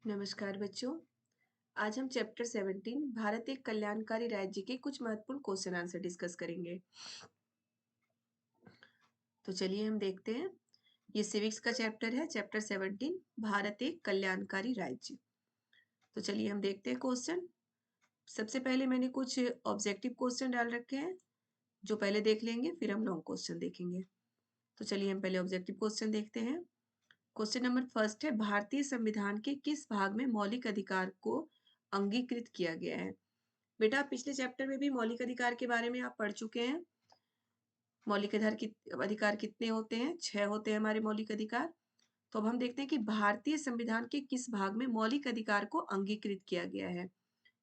नमस्कार बच्चों। आज हम चैप्टर 17 भारत एक कल्याणकारी राज्य के कुछ महत्वपूर्ण क्वेश्चन आंसर डिस्कस करेंगे। तो चलिए हम देखते हैं। ये सिविक्स का चैप्टर है, चैप्टर 17 भारत एक कल्याणकारी राज्य। तो चलिए हम देखते हैं क्वेश्चन। सबसे पहले मैंने कुछ ऑब्जेक्टिव क्वेश्चन डाल रखे हैं जो पहले देख लेंगे, फिर हम लॉन्ग क्वेश्चन देखेंगे। तो चलिए हम पहले ऑब्जेक्टिव क्वेश्चन देखते हैं। क्वेश्चन नंबर फर्स्ट है, भारतीय संविधान के किस भाग में मौलिक अधिकार को अंगीकृत किया गया है? बेटा पिछले चैप्टर में भी मौलिक अधिकार के बारे में आप पढ़ चुके हैं। मौलिक अधिकार कितने होते हैं? 6 होते हैं हमारे मौलिक अधिकार। तो अब हम देखते हैं कि भारतीय संविधान के किस भाग में मौलिक अधिकार को अंगीकृत किया गया है।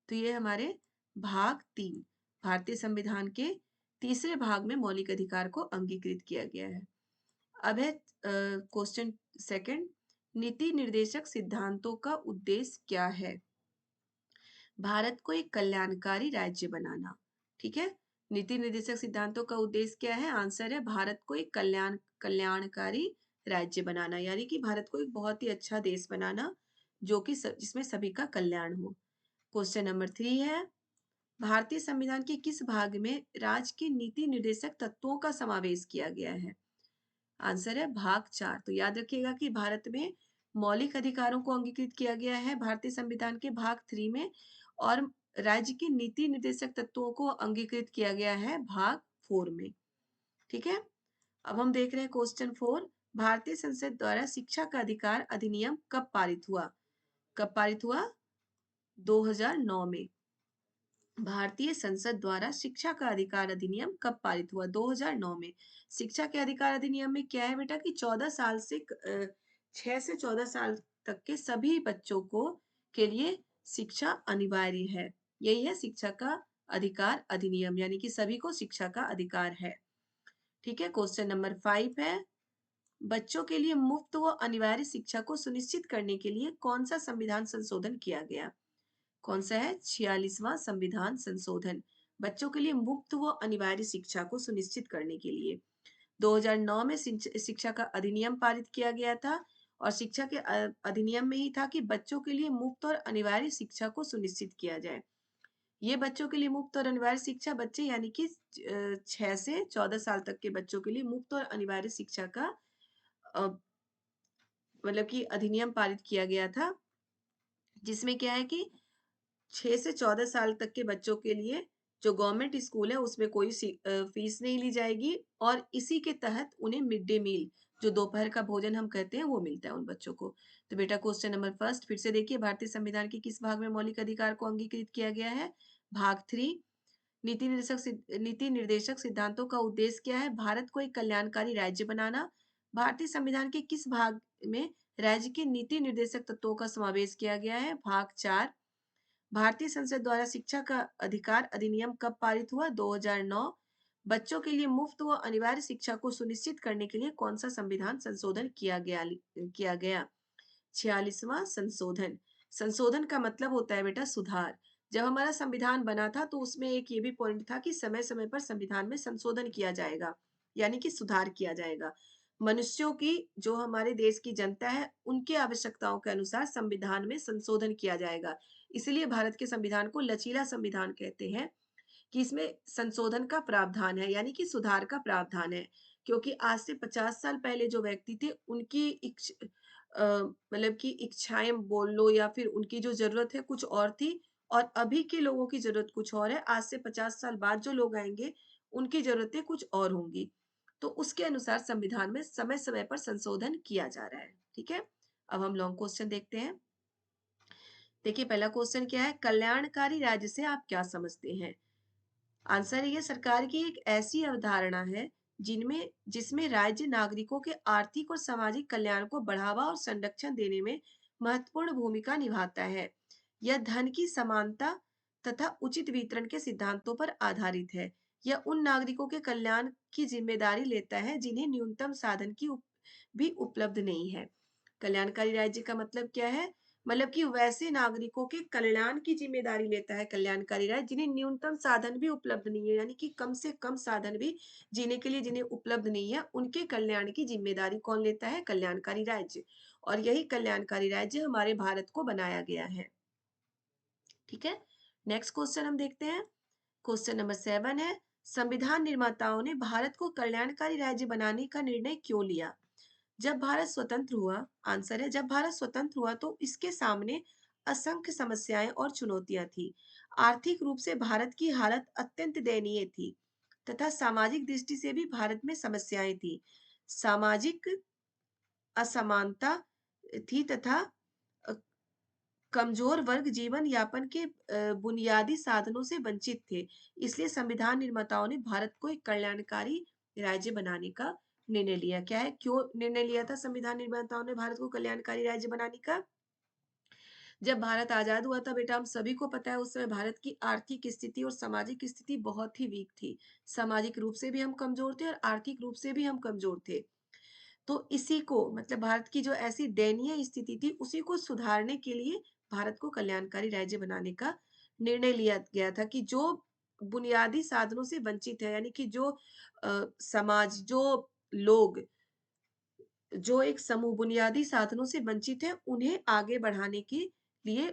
तो ये हमारे भाग 3, भारतीय संविधान के तीसरे भाग में मौलिक अधिकार को अंगीकृत किया गया है। अब है क्वेश्चन सेकंड, नीति निर्देशक सिद्धांतों का उद्देश्य क्या है? भारत को एक कल्याणकारी राज्य बनाना। ठीक है, नीति निर्देशक सिद्धांतों का उद्देश्य क्या है? आंसर है भारत को एक कल्याणकारी राज्य बनाना, यानी कि भारत को एक बहुत ही अच्छा देश बनाना जो कि जिसमें सभी का कल्याण हो। क्वेश्चन नंबर 3 है, भारतीय संविधान के किस भाग में राज्य के नीति निर्देशक तत्वों का समावेश किया गया है? आंसर है भाग 4। तो याद रखिएगा कि भारत में मौलिक अधिकारों को अंगीकृत किया गया है भारतीय संविधान के भाग 3 में, और राज्य के नीति निर्देशक तत्वों को अंगीकृत किया गया है भाग 4 में। ठीक है, अब हम देख रहे हैं क्वेश्चन 4, भारतीय संसद द्वारा शिक्षा का अधिकार अधिनियम कब पारित हुआ? कब पारित हुआ? 2009 में। भारतीय संसद द्वारा शिक्षा का अधिकार अधिनियम कब पारित हुआ? 2009 में। शिक्षा के अधिकार अधिनियम में क्या है बेटा कि 6 से 14 साल तक के सभी बच्चों को के लिए शिक्षा अनिवार्य है। यही है शिक्षा का अधिकार अधिनियम, यानी कि सभी को शिक्षा का अधिकार है। ठीक है, क्वेश्चन नंबर 5 है, बच्चों के लिए मुफ्त व अनिवार्य शिक्षा को सुनिश्चित करने के लिए कौन सा संविधान संशोधन किया गया? कौन सा है? 46वां संविधान संशोधन, बच्चों के लिए मुफ्त व अनिवार्य शिक्षा को सुनिश्चित करने के लिए 2009 में शिक्षा का अधिनियम पारित किया गया था, और शिक्षा के अधिनियम में ही था कि बच्चों के लिए मुफ्त और अनिवार्य शिक्षा को सुनिश्चित किया जाए। ये बच्चों के लिए मुफ्त और अनिवार्य शिक्षा, बच्चे यानी कि 6 से 14 साल तक के बच्चों के लिए मुफ्त और अनिवार्य शिक्षा का मतलब कि अधिनियम पारित किया गया था, जिसमें क्या है कि 6 से 14 साल तक के बच्चों के लिए जो गवर्नमेंट स्कूल है उसमें कोई फीस नहीं ली जाएगी, और इसी के तहत उन्हें मिड डे मील, जो दोपहर का भोजन हम कहते हैं, वो मिलता है उन बच्चों को। तो बेटा क्वेश्चन नंबर फर्स्ट फिर से देखिए, भारतीय संविधान के किस भाग में मौलिक अधिकार को अंगीकृत किया गया है? भाग 3। नीति निर्देशक सिद्धांतों का उद्देश्य क्या है? भारत को एक कल्याणकारी राज्य बनाना। भारतीय संविधान के किस भाग में राज्य के नीति निर्देशक तत्वों का समावेश किया गया है? भाग 4। भारतीय संसद द्वारा शिक्षा का अधिकार अधिनियम कब पारित हुआ? 2009। बच्चों के लिए मुफ्त व अनिवार्य शिक्षा को सुनिश्चित करने के लिए कौन सा संविधान संशोधन किया गया? 46वां संशोधन। संशोधन का मतलब होता है बेटा सुधार। जब हमारा संविधान बना था तो उसमें एक ये भी पॉइंट था कि समय समय पर संविधान में संशोधन किया जाएगा, यानी कि सुधार किया जाएगा। मनुष्यों की, जो हमारे देश की जनता है, उनकी आवश्यकताओं के अनुसार संविधान में संशोधन किया जाएगा। इसलिए भारत के संविधान को लचीला संविधान कहते हैं, कि इसमें संशोधन का प्रावधान है, यानी कि सुधार का प्रावधान है। क्योंकि आज से 50 साल पहले जो व्यक्ति थे उनकी मतलब कि इच्छाएं बोल लो, या फिर उनकी जो जरूरत है कुछ और थी, और अभी के लोगों की जरूरत कुछ और है। आज से 50 साल बाद जो लोग आएंगे उनकी जरूरतें कुछ और होंगी। तो उसके अनुसार संविधान में समय समय पर संशोधन किया जा रहा है। ठीक है, अब हम लॉन्ग क्वेश्चन देखते हैं। देखिए पहला क्वेश्चन क्या है, कल्याणकारी राज्य से आप क्या समझते हैं? आंसर है, ये सरकार की एक ऐसी अवधारणा है जिसमें राज्य नागरिकों के आर्थिक और सामाजिक कल्याण को बढ़ावा और संरक्षण देने में महत्वपूर्ण भूमिका निभाता है। यह धन की समानता तथा उचित वितरण के सिद्धांतों पर आधारित है। यह उन नागरिकों के कल्याण की जिम्मेदारी लेता है जिन्हें न्यूनतम साधन की भी उपलब्ध नहीं है। कल्याणकारी राज्य का मतलब क्या है? मतलब कि वैसे नागरिकों के कल्याण की जिम्मेदारी लेता है कल्याणकारी राज्य जिन्हें न्यूनतम साधन भी उपलब्ध नहीं है, यानी कि कम से कम साधन भी जीने के लिए जिन्हें उपलब्ध नहीं है, उनके कल्याण की जिम्मेदारी कौन लेता है? कल्याणकारी राज्य। और यही कल्याणकारी राज्य हमारे भारत को बनाया गया है। ठीक है, नेक्स्ट क्वेश्चन हम देखते हैं। क्वेश्चन नंबर 7 है, संविधान निर्माताओं ने भारत को कल्याणकारी राज्य बनाने का निर्णय क्यों लिया? जब भारत स्वतंत्र हुआ, आंसर है, जब भारत स्वतंत्र हुआ तो इसके सामने असंख्य समस्याएं और चुनौतियां थी। आर्थिक रूप से भारत की हालत अत्यंत दयनीय थी तथा सामाजिक दृष्टि से भी भारत में समस्याएं थी। सामाजिक असमानता थी तथा अ, कमजोर वर्ग जीवन यापन के बुनियादी साधनों से वंचित थे। इसलिए संविधान निर्माताओं ने भारत को एक कल्याणकारी राज्य बनाने का निर्णय लिया। क्या है, क्यों निर्णय लिया था संविधान निर्माताओं ने भारत को कल्याणकारी राज्य बनाने का? जब भारत आजाद हुआ था बेटा, हम सभी को पता है उस समय भारत की आर्थिक स्थिति और सामाजिक स्थिति बहुत ही वीक थी। सामाजिक रूप से भी हम कमजोर थे और आर्थिक रूप से भी हम कमजोर थे। तो इसी को मतलब भारत की जो ऐसी दयनीय स्थिति थी उसी को सुधारने के लिए भारत को कल्याणकारी राज्य बनाने का निर्णय लिया गया था कि जो बुनियादी साधनों से वंचित है, यानी कि जो समाज, जो लोग, जो एक समूह बुनियादी साधनों से वंचित है, उन्हें आगे बढ़ाने के लिए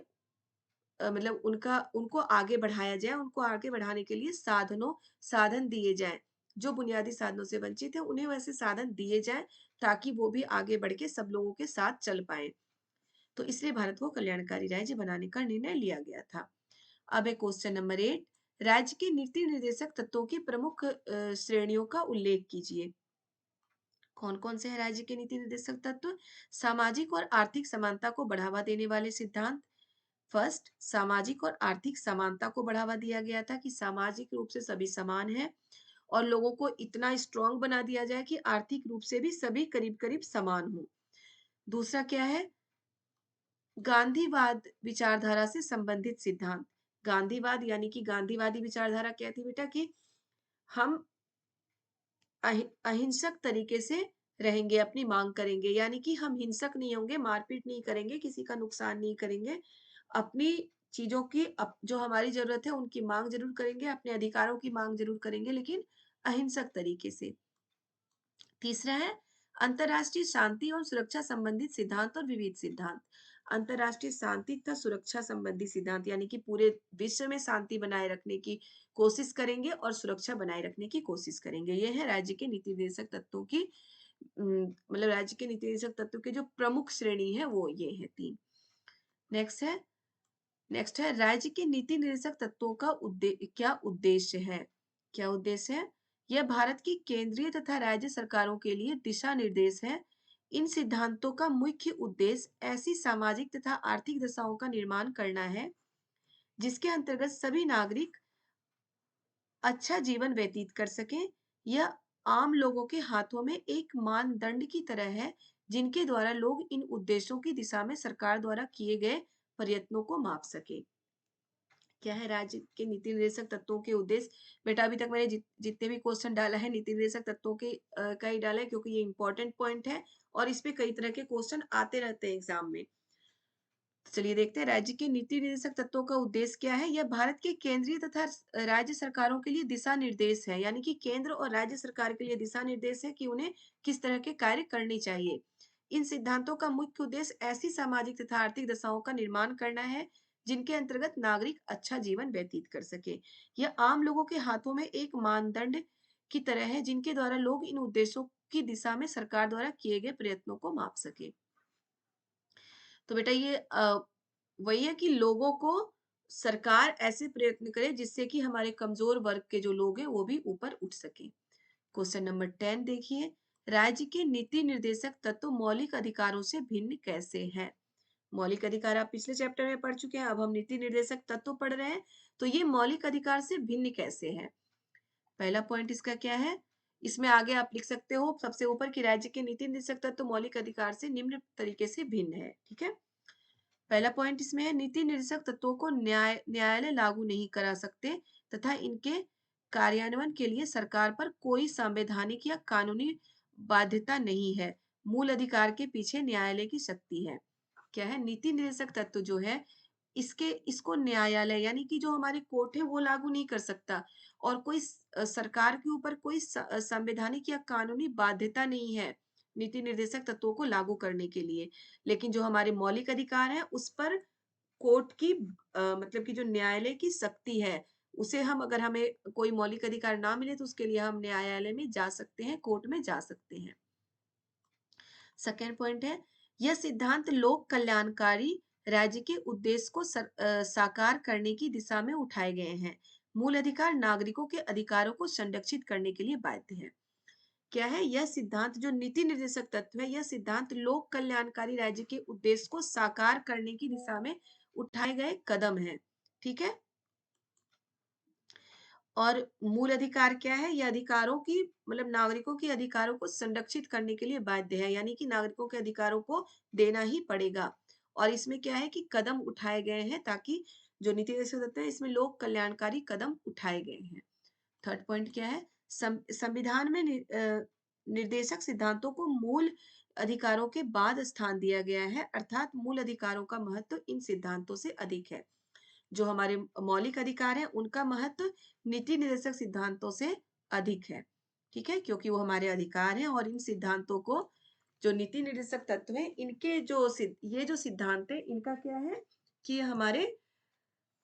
मतलब उनको आगे बढ़ाया जाए, उनको आगे बढ़ाने के लिए साधन दिए जाएं। जो बुनियादी साधनों से वंचित है उन्हें वैसे साधन दिए जाएं ताकि वो भी आगे बढ़ के सब लोगों के साथ चल पाए। तो इसलिए भारत को कल्याणकारी राज्य बनाने का निर्णय लिया गया था। अब है क्वेश्चन नंबर 8, राज्य के नीति निर्देशक तत्वों की प्रमुख श्रेणियों का उल्लेख कीजिए। कौन कौन से हैं राज्य के नीति निर्देशक तत्व? सामाजिक और आर्थिक समानता को बढ़ावा देने वाले सिद्धांत। फर्स्ट, सामाजिक और आर्थिक समानता को बढ़ावा दिया गया था कि सामाजिक रूप से सभी समान हैं और लोगों को इतना स्ट्रांग बना दिया जाए कि आर्थिक रूप से भी सभी करीब करीब समान हो। दूसरा क्या है? गांधीवाद विचारधारा से संबंधित सिद्धांत। गांधीवाद यानी कि गांधीवादी विचारधारा क्या थी बेटा? कि हम अहिंसक तरीके से रहेंगे, अपनी मांग करेंगे, यानी कि हम हिंसक नहीं होंगे, मारपीट नहीं करेंगे, किसी का नुकसान नहीं करेंगे, अपनी चीजों की जो हमारी जरूरत है उनकी मांग जरूर करेंगे, अपने अधिकारों की मांग जरूर करेंगे, लेकिन अहिंसक तरीके से। तीसरा है अंतरराष्ट्रीय शांति और सुरक्षा संबंधित सिद्धांत और विविध सिद्धांत। अंतरराष्ट्रीय शांति तथा सुरक्षा संबंधी सिद्धांत यानी कि पूरे विश्व में शांति बनाए रखने की कोशिश करेंगे और सुरक्षा बनाए रखने की कोशिश करेंगे। ये है राज्य के नीति निर्देशक तत्वों की मतलब राज्य के नीति निर्देशक तत्वों के जो प्रमुख श्रेणी है वो ये है 3। नेक्स्ट है राज्य के नीति निर्देशक तत्वों का क्या उद्देश्य है? क्या उद्देश्य है? यह भारत की केंद्रीय तथा राज्य सरकारों के लिए दिशा निर्देश है। इन सिद्धांतों का मुख्य उद्देश्य ऐसी सामाजिक तथा आर्थिक दशाओं का निर्माण करना है जिसके अंतर्गत सभी नागरिक अच्छा जीवन व्यतीत कर सकें। यह आम लोगों के हाथों में एक मानदंड की तरह है जिनके द्वारा लोग इन उद्देश्यों की दिशा में सरकार द्वारा किए गए प्रयत्नों को माप सके। क्या है राज्य के नीति निर्देशक तत्वों के उद्देश्य? बेटा अभी तक मैंने जितने भी क्वेश्चन डाला है नीति निर्देशक तत्वों के का ही डाला है क्योंकि ये इंपॉर्टेंट पॉइंट है और इस पे कई तरह के क्वेश्चन आते रहते हैं एग्जाम में। तो चलिए देखते हैं राज्य के नीति निर्देशक तत्वों का उद्देश्य क्या है। यह भारत के केंद्रीय तथा राज्य सरकारों के लिए दिशा निर्देश है, यानी कि केंद्र और राज्य सरकार के लिए दिशा निर्देश है कि उन्हें किस तरह के कार्य करने चाहिए। इन सिद्धांतों का मुख्य उद्देश्य ऐसी सामाजिक तथा आर्थिक दशाओं का निर्माण करना है जिनके अंतर्गत नागरिक अच्छा जीवन व्यतीत कर सके। यह आम लोगों के हाथों में एक मानदंड की तरह है जिनके द्वारा लोग इन उद्देश्यों की दिशा में सरकार द्वारा किए गए प्रयत्नों को माप सके। तो बेटा ये वही है कि लोगों को सरकार ऐसे प्रयत्न करे जिससे कि हमारे कमजोर वर्ग के जो लोग हैं वो भी ऊपर उठ सके। क्वेश्चन नंबर 10 देखिए, राज्य के नीति निर्देशक तत्व मौलिक अधिकारों से भिन्न कैसे हैं? मौलिक अधिकार आप पिछले चैप्टर में पढ़ चुके हैं, अब हम नीति निर्देशक तत्व पढ़ रहे हैं। तो ये मौलिक अधिकार से भिन्न कैसे है? पहला पॉइंट इसका क्या है? इसमें आगे आप लिख सकते हो सबसे ऊपर कि राज्य के नीति निर्देशक तत्व मौलिक अधिकार से निम्न तरीके से भिन्न है। ठीक है, पहला पॉइंट इसमें है नीति निर्देशक तत्वों को न्यायालय लागू नहीं करा सकते तथा इनके कार्यान्वयन के लिए सरकार पर कोई संवैधानिक या कानूनी बाध्यता नहीं है। मूल अधिकार के पीछे न्यायालय की शक्ति है। क्या है, नीति निर्देशक तत्व जो है इसको न्यायालय यानी कि जो हमारे कोर्ट है वो लागू नहीं कर सकता, और कोई सरकार के ऊपर कोई संवैधानिक या कानूनी बाध्यता नहीं है नीति निर्देशक तत्वों को लागू करने के लिए। लेकिन जो हमारे मौलिक अधिकार हैं उस पर कोर्ट की मतलब कि जो न्यायालय की शक्ति है, उसे हम अगर हमें कोई मौलिक अधिकार ना मिले तो उसके लिए हम न्यायालय में जा सकते हैं, कोर्ट में जा सकते हैं। सेकेंड पॉइंट है, यह सिद्धांत लोक कल्याणकारी राज्य के उद्देश्य को साकार करने की दिशा में उठाए गए हैं। मूल अधिकार नागरिकों के अधिकारों को संरक्षित करने के लिए बाध्य है। क्या है, यह सिद्धांत जो नीति निर्देशक तत्व है, यह सिद्धांत लोक कल्याणकारी राज्य के उद्देश्य को साकार करने की दिशा में उठाए गए कदम है। ठीक है, और मूल अधिकार क्या है, यह अधिकारों की मतलब नागरिकों के अधिकारों को संरक्षित करने के लिए बाध्य है, यानी कि नागरिकों के अधिकारों को देना ही पड़ेगा। और इसमें क्या है कि कदम उठाए गए हैं ताकि जो नीति निर्देशक तत्व है इसमें लोक कल्याणकारी कदम उठाए गए हैं। थर्ड पॉइंट क्या है, संविधान में निर्देशक सिद्धांतों को मूल अधिकारों के बाद स्थान दिया गया है, अर्थात मूल अधिकारों का महत्व इन सिद्धांतों से अधिक है। जो हमारे मौलिक अधिकार हैं उनका महत्व नीति निर्देशक सिद्धांतों से अधिक है। ठीक है, क्योंकि वो हमारे अधिकार हैं, और इन सिद्धांतों को जो नीति निर्देशक तत्व है इनके जो ये जो सिद्धांत है इनका क्या है कि हमारे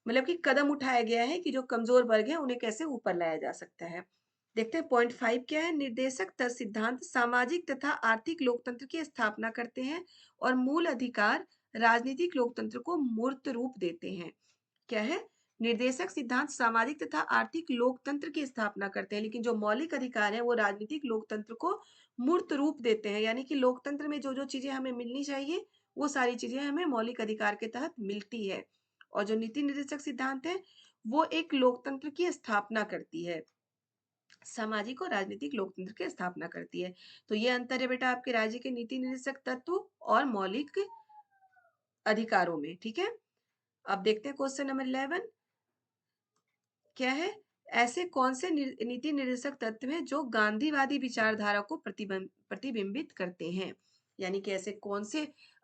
मतलब कि कदम उठाया गया है कि जो कमजोर वर्ग है उन्हें कैसे ऊपर लाया जा सकता है। देखते हैं पॉइंट 5 क्या है, निर्देशक सिद्धांत सामाजिक तथा आर्थिक लोकतंत्र की स्थापना करते हैं और मूल अधिकार राजनीतिक लोकतंत्र को मूर्त रूप देते हैं। क्या है, निर्देशक सिद्धांत सामाजिक तथा आर्थिक लोकतंत्र की स्थापना करते हैं, लेकिन जो मौलिक अधिकार है वो राजनीतिक लोकतंत्र को मूर्त रूप देते हैं, यानी कि लोकतंत्र में जो जो चीजें हमें मिलनी चाहिए वो सारी चीजें हमें मौलिक अधिकार के तहत मिलती है। और जो नीति निर्देशक सिद्धांत है वो एक लोकतंत्र की स्थापना करती है, सामाजिक और राजनीतिक लोकतंत्र की स्थापना करती है। तो ये अंतर है बेटा आपके राज्य के नीति निर्देशक तत्व और मौलिक अधिकारों में। ठीक है, अब देखते हैं क्वेश्चन नंबर 11 क्या है, ऐसे कौन से नीति निर्देशक तत्व हैं जो गांधीवादी विचारधारा को प्रतिबिंबित करते हैं, यानी कि ऐसे कौन से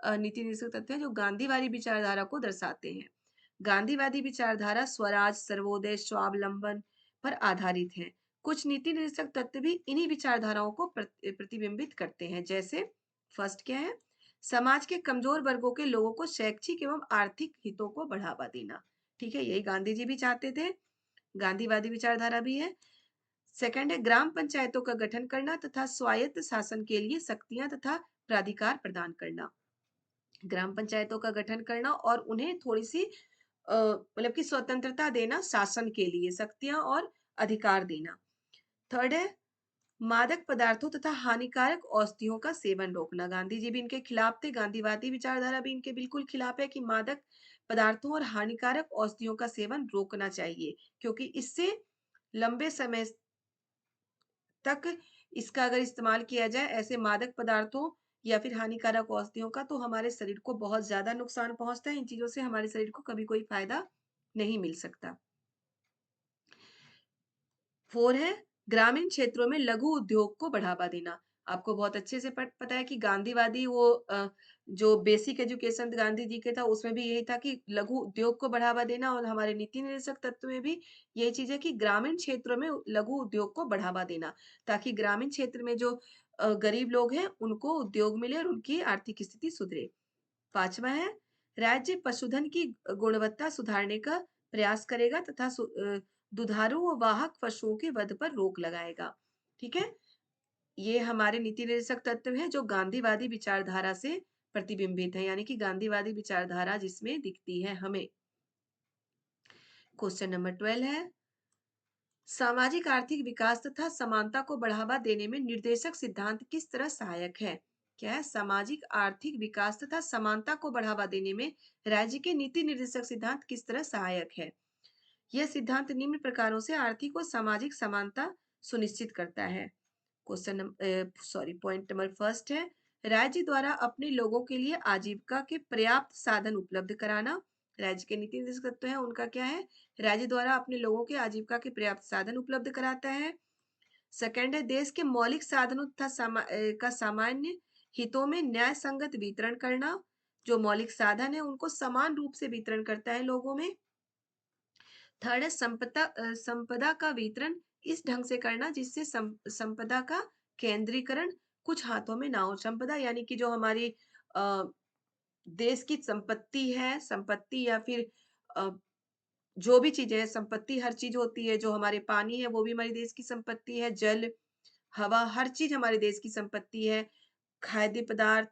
नीति निर्देशक तत्व हैं जो गांधीवादी विचारधारा को दर्शाते हैं। गांधीवादी विचारधारा स्वराज, सर्वोदय, स्वावलंबन पर आधारित है। कुछ नीति निर्देशक तत्व भी इन्हीं विचारधाराओं को प्रतिबिंबित करते हैं, जैसे फर्स्ट क्या है, समाज के कमजोर वर्गों के लोगों को शैक्षिक एवं आर्थिक हितों को बढ़ावा देना। ठीक है, यही गांधी जी भी चाहते थे, गांधीवादी विचारधारा भी है। सेकंड है, ग्राम पंचायतों का गठन करना तथा स्वायत्त शासन के लिए शक्तियां तथा प्राधिकार प्रदान करना। ग्राम पंचायतों का गठन करना और उन्हें थोड़ी सी मतलब कि स्वतंत्रता देना, शासन के लिए शक्तियां और अधिकार देना। थर्ड है, मादक पदार्थों तथा हानिकारक औषधियों का सेवन रोकना। गांधी जी भी इनके खिलाफ थे, गांधीवादी विचारधारा भी इनके बिल्कुल खिलाफ है कि मादक पदार्थों और हानिकारक औषधियों का सेवन रोकना चाहिए, क्योंकि इससे लंबे समय तक इसका अगर इस्तेमाल किया जाए ऐसे मादक पदार्थों या फिर हानिकारक औषधियों का, तो हमारे शरीर को बहुत ज्यादा नुकसान पहुंचता है। इन चीजों से हमारे शरीर को कभी कोई फायदा नहीं मिल सकता। 4 है, ग्रामीण क्षेत्रों में लघु उद्योग को बढ़ावा देना। आपको बहुत अच्छे से पता है कि गांधीवादी वो जो बेसिक एजुकेशन गांधी जी के था उसमें भी यही था कि लघु उद्योग को बढ़ावा देना, और हमारे नीति निर्देशक तत्व में भी यही चीज है कि ग्रामीण क्षेत्रों में लघु उद्योग को बढ़ावा देना, ताकि ग्रामीण क्षेत्र में जो गरीब लोग हैं उनको उद्योग मिले और उनकी आर्थिक स्थिति सुधरे। 5वां है, राज्य पशुधन की गुणवत्ता सुधारने का प्रयास करेगा तथा दुधारू व वाहक पशुओं के वध पर रोक लगाएगा। ठीक है, ये हमारे नीति निर्देशक तत्व हैं जो गांधीवादी विचारधारा से प्रतिबिंबित है, यानी कि गांधीवादी विचारधारा जिसमें दिखती है हमें। क्वेश्चन नंबर 12 है, सामाजिक आर्थिक विकास तथा समानता को बढ़ावा देने में निर्देशक सिद्धांत किस तरह सहायक है। क्या है, सामाजिक आर्थिक विकास तथा समानता को बढ़ावा देने में राज्य के नीति निर्देशक सिद्धांत किस तरह सहायक है। यह सिद्धांत निम्न प्रकारों से आर्थिक और सामाजिक समानता सुनिश्चित करता है। पॉइंट नंबर फर्स्ट है, राज्य द्वारा अपने लोगों के लिए आजीविका के पर्याप्त साधन उपलब्ध कराना। राज्य के नीति निर्देशक तत्व है उनका क्या है, राज्य द्वारा अपने लोगों के आजीविका के पर्याप्त साधन उपलब्ध कराता है। सेकंड है, देश के मौलिक साधनों तथा का सामान्य हितों में न्याय संगत वितरण करना। जो मौलिक साधन है उनको समान रूप से वितरण करता है लोगों में। थर्ड है संपदा का वितरण इस ढंग से करना जिससे संपदा का केंद्रीकरण कुछ हाथों में ना हो। संपदा यानी कि जो हमारी अ, देश की संपत्ति है, संपत्ति या फिर अ, जो भी चीजें हैं, संपत्ति हर चीज होती है। जो हमारे पानी है वो भी हमारे देश की संपत्ति है, जल, हवा, हर चीज हमारे देश की संपत्ति है। खाद्य पदार्थ,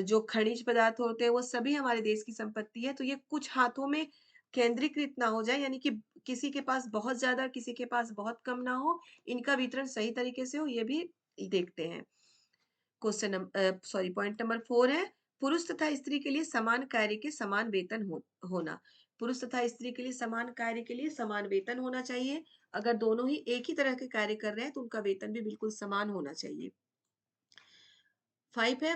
जो खनिज पदार्थ होते हैं वो सभी हमारे देश की संपत्ति है। तो ये कुछ हाथों में केंद्रीकृत ना हो जाए, यानी कि किसी के पास बहुत ज्यादा, किसी के पास बहुत कम ना हो, इनका वितरण सही तरीके से हो, ये भी देखते हैं। पॉइंट नंबर 4 है पुरुष तथा स्त्री के लिए समान कार्य के समान वेतन होना। पुरुष तथा स्त्री के लिए समान कार्य के लिए समान वेतन होना चाहिए। अगर दोनों ही एक ही तरह के कार्य कर रहे हैं तो उनका वेतन भी बिल्कुल समान होना चाहिए। 5 है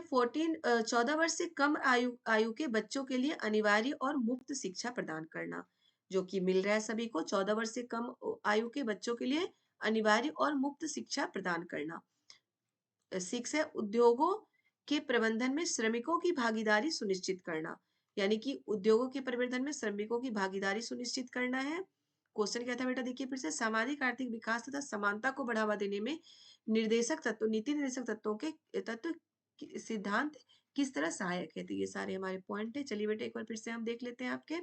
14 वर्ष से कम आयु आयु के बच्चों के लिए अनिवार्य और मुफ्त शिक्षा प्रदान करना, जो कि मिल रहा है सभी को। 14 वर्ष से कम आयु के बच्चों के लिए अनिवार्य और मुफ्त शिक्षा प्रदान करना। 6 है उद्योगों के प्रबंधन में श्रमिकों की भागीदारी सुनिश्चित करना, यानी कि उद्योगों के प्रबंधन में श्रमिकों की भागीदारी सुनिश्चित करना है। क्वेश्चन क्या था बेटा, देखिए फिर से, सामाजिक आर्थिक विकास तथा समानता को बढ़ावा देने में निर्देशक तत्व, नीति निर्देशक तत्वों के तत्व सिद्धांत किस तरह सहायक है। तो ये सारे हमारे पॉइंट है। चलिए बेटा एक बार फिर से हम देख लेते हैं आपके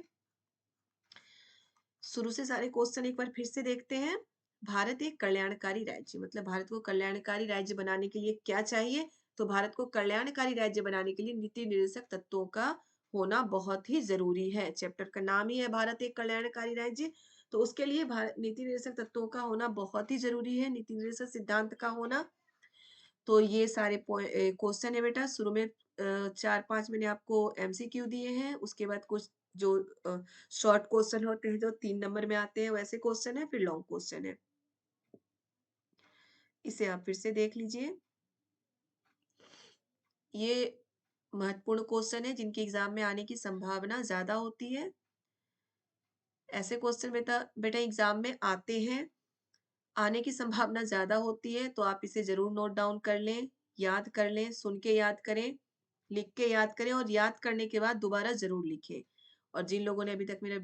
शुरू से सारे क्वेश्चन एक बार फिर से देखते हैं। भारत एक कल्याणकारी राज्य, मतलब भारत को कल्याणकारी राज्य बनाने के लिए क्या चाहिए। तो भारत को कल्याणकारी राज्य बनाने के लिए नीति निर्देशक तत्वों का होना बहुत ही जरूरी है। चैप्टर का नाम ही है भारत एक कल्याणकारी राज्य, तो उसके लिए भारत नीति निर्देशक तत्वों का होना बहुत ही जरूरी है, नीति निर्देशक सिद्धांत का होना। तो ये सारे क्वेश्चन है बेटा। शुरू में 4-5 मैंने आपको एमसीक्यू दिए हैं, उसके बाद कुछ जो शॉर्ट क्वेश्चन होते हैं जो 3 नंबर में आते हैं वैसे क्वेश्चन है, फिर लॉन्ग क्वेश्चन है। इसे आप फिर से देख लीजिए। ये महत्वपूर्ण क्वेश्चन है जिनके एग्जाम में आने की संभावना ज्यादा होती है। ऐसे क्वेश्चन बेटा बेटा एग्जाम में आते हैं, आने की संभावना ज्यादा होती है, तो आप इसे जरूर नोट डाउन कर लें, याद कर लें, सुन के याद करें, लिख के याद करें, और याद करने के बाद दोबारा जरूर लिखें। और जिन लोगों ने अभी तक मेरा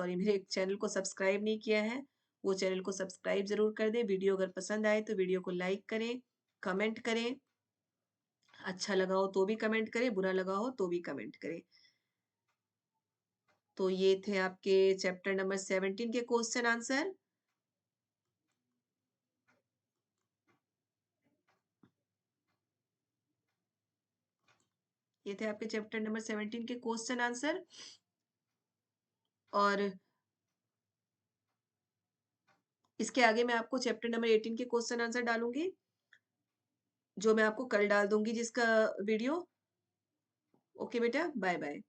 मेरे चैनल को सब्सक्राइब नहीं किया है, वो चैनल को सब्सक्राइब जरूर कर दें। वीडियो अगर पसंद आए तो वीडियो को लाइक करें, कमेंट करें, अच्छा लगा हो तो भी कमेंट करें, बुरा लगा हो तो भी कमेंट करें। तो ये थे आपके चैप्टर नंबर 17 के क्वेश्चन आंसर। ये थे आपके चैप्टर नंबर 17 के क्वेश्चन आंसर। और इसके आगे मैं आपको चैप्टर नंबर 18 के क्वेश्चन आंसर डालूंगी, जो मैं आपको कल डाल दूंगी जिसका वीडियो। ओके बेटा, बाय बाय।